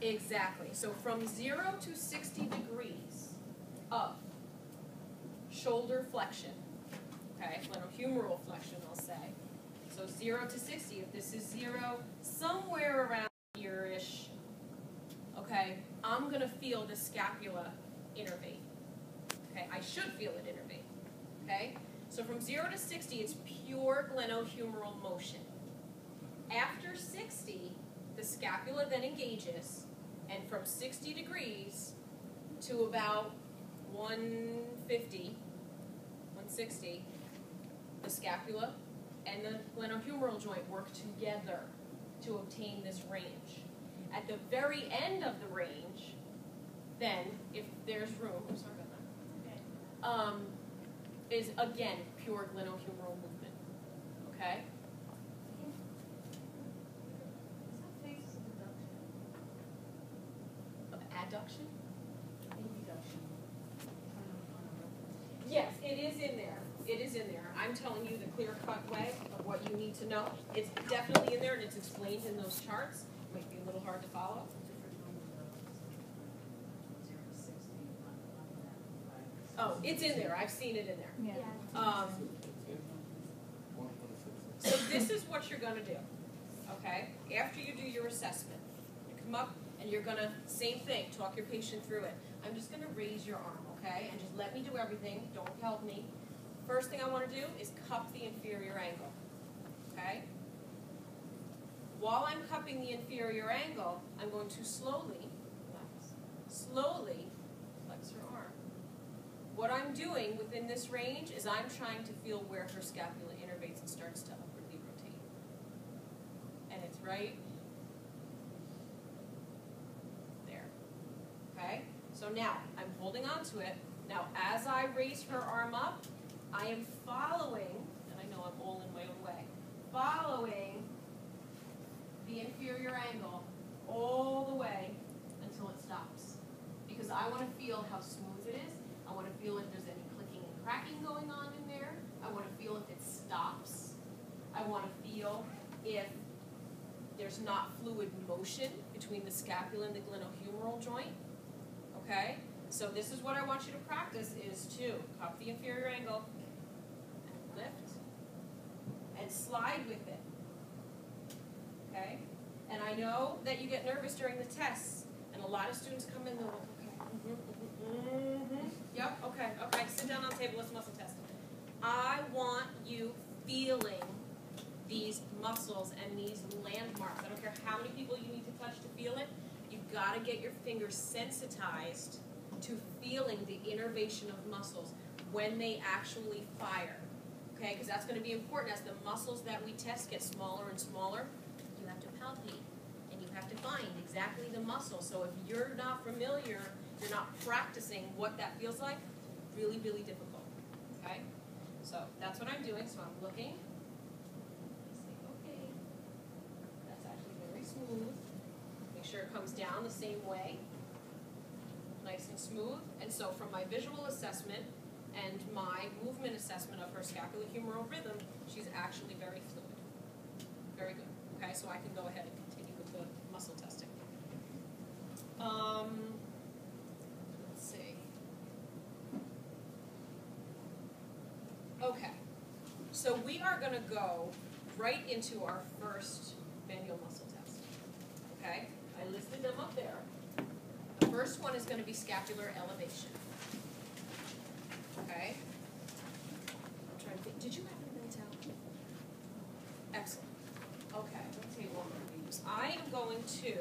Exactly. So from 0 to 60 degrees of shoulder flexion, okay, glenohumeral flexion, I'll say. So 0 to 60, if this is 0, somewhere around here-ish, okay, I'm going to feel the scapula innervate. Okay, I should feel it innervate. Okay, so from 0 to 60, it's pure glenohumeral motion. After 60, the scapula then engages, and from 60 degrees to about 150, 160, the scapula and the glenohumeral joint work together to obtain this range. At the very end of the range, then, if there's room, I'm sorry about that, is again pure glenohumeral movement. Okay? Of adduction? Yes, it is in there. It is in there. I'm telling you the clear-cut way of what you need to know. It's definitely in there, and it's explained in those charts. It might be a little hard to follow. Oh, it's in there. I've seen it in there. Yeah. So this is what you're going to do, okay? After you do your assessment, you come up and you're going to, same thing, talk your patient through it. I'm just going to raise your arm, okay? And just let me do everything. Don't help me. First thing I want to do is cup the inferior angle, okay? While I'm cupping the inferior angle, I'm going to slowly flex her arm. What I'm doing within this range is I'm trying to feel where her scapula innervates and starts to upwardly rotate. And it's right there. Okay? So now, I'm holding on to it. Now, as I raise her arm up, I am following, and I know I'm all in my own way, following the inferior angle all the way until it stops. Because I want to feel how smooth it is. I want to feel if there's any clicking and cracking going on in there. I want to feel if it stops. I want to feel if there's not fluid motion between the scapula and the glenohumeral joint. Okay? So this is what I want you to practice is to cup the inferior angle and lift and slide with it. Okay? And I know that you get nervous during the tests, and a lot of students come in and they're like, yep, okay, sit down on the table, let's muscle test. I want you feeling these muscles and these landmarks. I don't care how many people you need to touch to feel it. You've got to get your fingers sensitized to feeling the innervation of muscles when they actually fire. Okay, because that's going to be important. As the muscles that we test get smaller and smaller, you have to palpate and you have to find exactly the muscle. So if you're not familiar, you're not practicing what that feels like, really, really difficult. Okay? So that's what I'm doing. So I'm looking. I say, okay. That's actually very smooth. Make sure it comes down the same way. Nice and smooth. And so from my visual assessment and my movement assessment of her scapulohumeral rhythm, she's actually very fluid. Very good. Okay, so I can go ahead and continue with the muscle testing. Let's see. Okay, so we are going to go right into our first manual muscle test. Okay, I listed them up there. The first one is going to be scapular elevation. Okay, I'm trying to think. Did you happen to bring it down? Excellent. Okay, let's see what we're going to use. I am going to